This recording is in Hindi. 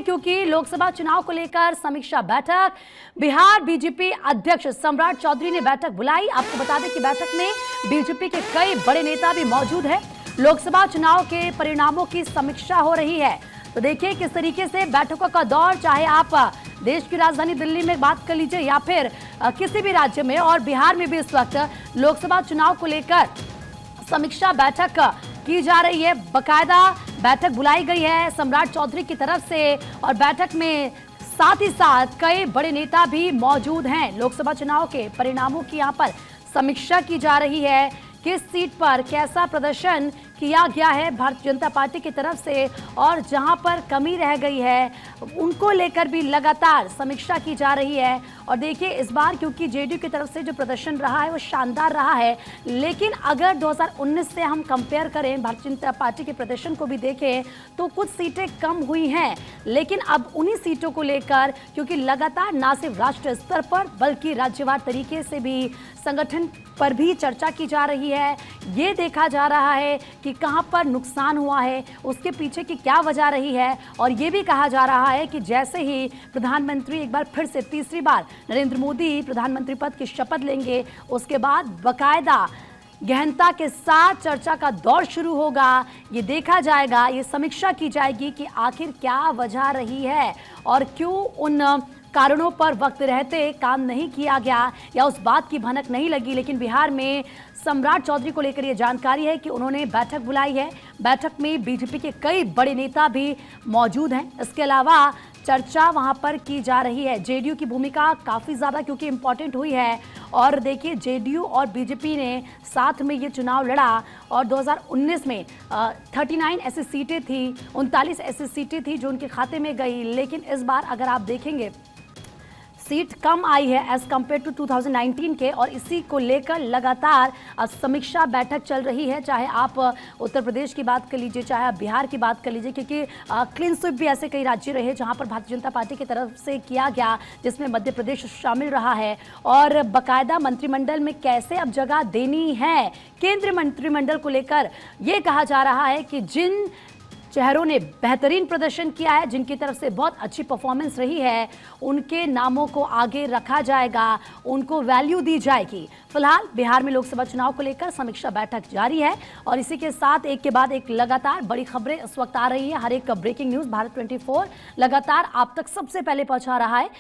क्योंकि लोकसभा चुनाव को लेकर समीक्षा बैठक, बिहार बीजेपी अध्यक्ष सम्राट चौधरी ने बैठक बुलाई। आपको बता दें कि बैठक में बीजेपी के कई बड़े नेता भी मौजूद हैं। लोकसभा चुनाव के परिणामों की समीक्षा हो रही है। तो देखिए किस तरीके से बैठकों का दौर, चाहे आप देश की राजधानी दिल्ली में बात कर लीजिए या फिर किसी भी राज्य में, और बिहार में भी इस वक्त लोकसभा चुनाव को लेकर समीक्षा बैठक की जा रही है। बकायदा बैठक बुलाई गई है सम्राट चौधरी की तरफ से, और बैठक में साथ ही साथ कई बड़े नेता भी मौजूद हैं। लोकसभा चुनाव के परिणामों की यहां पर समीक्षा की जा रही है। किस सीट पर कैसा प्रदर्शन किया गया है भारतीय जनता पार्टी की तरफ से, और जहां पर कमी रह गई है उनको लेकर भी लगातार समीक्षा की जा रही है। और देखिए इस बार क्योंकि जेडीयू की तरफ से जो प्रदर्शन रहा है वो शानदार रहा है, लेकिन अगर 2019 से हम कंपेयर करें, भारतीय जनता पार्टी के प्रदर्शन को भी देखें तो कुछ सीटें कम हुई हैं। लेकिन अब उन्हीं सीटों को लेकर क्योंकि लगातार ना सिर्फ राष्ट्रीय स्तर पर बल्कि राज्यवार तरीके से भी संगठन पर भी चर्चा की जा रही है। ये देखा जा रहा है कि कहां पर नुकसान हुआ है, उसके पीछे की क्या वजह रही है। और ये भी कहा जा रहा है कि जैसे ही प्रधानमंत्री एक बार फिर से तीसरी बार नरेंद्र मोदी प्रधानमंत्री पद की शपथ लेंगे, उसके बाद बकायदा गहनता के साथ चर्चा का दौर शुरू होगा। ये देखा जाएगा, ये समीक्षा की जाएगी कि आखिर क्या वजह रही है और क्यों उन कारणों पर वक्त रहते काम नहीं किया गया या उस बात की भनक नहीं लगी। लेकिन बिहार में सम्राट चौधरी को लेकर यह जानकारी है कि उन्होंने बैठक बुलाई है। बैठक में बीजेपी के कई बड़े नेता भी मौजूद हैं। इसके अलावा चर्चा वहां पर की जा रही है। जेडीयू की भूमिका काफ़ी ज़्यादा क्योंकि इम्पॉर्टेंट हुई है। और देखिए जेडीयू और बीजेपी ने साथ में ये चुनाव लड़ा और 2019 में 39 ऐसी सीटें थी, 39 ऐसी सीटें थी जो उनके खाते में गई। लेकिन इस बार अगर आप देखेंगे सीट कम आई है एज कम्पेयर टू 2019 के, और इसी को लेकर लगातार समीक्षा बैठक चल रही है। चाहे आप उत्तर प्रदेश की बात कर लीजिए, चाहे आप बिहार की बात कर लीजिए, क्योंकि क्लीन स्वीप भी ऐसे कई राज्य रहे जहां पर भारतीय जनता पार्टी की तरफ से किया गया, जिसमें मध्य प्रदेश शामिल रहा है। और बाकायदा मंत्रिमंडल में कैसे अब जगह देनी है, केंद्रीय मंत्रिमंडल को लेकर ये कहा जा रहा है कि जिन चेहरों ने बेहतरीन प्रदर्शन किया है, जिनकी तरफ से बहुत अच्छी परफॉर्मेंस रही है, उनके नामों को आगे रखा जाएगा, उनको वैल्यू दी जाएगी। फिलहाल बिहार में लोकसभा चुनाव को लेकर समीक्षा बैठक जारी है और इसी के साथ एक के बाद एक लगातार बड़ी खबरें इस वक्त आ रही है। हर एक ब्रेकिंग न्यूज भारत 24 लगातार आप तक सबसे पहले पहुंचा रहा है।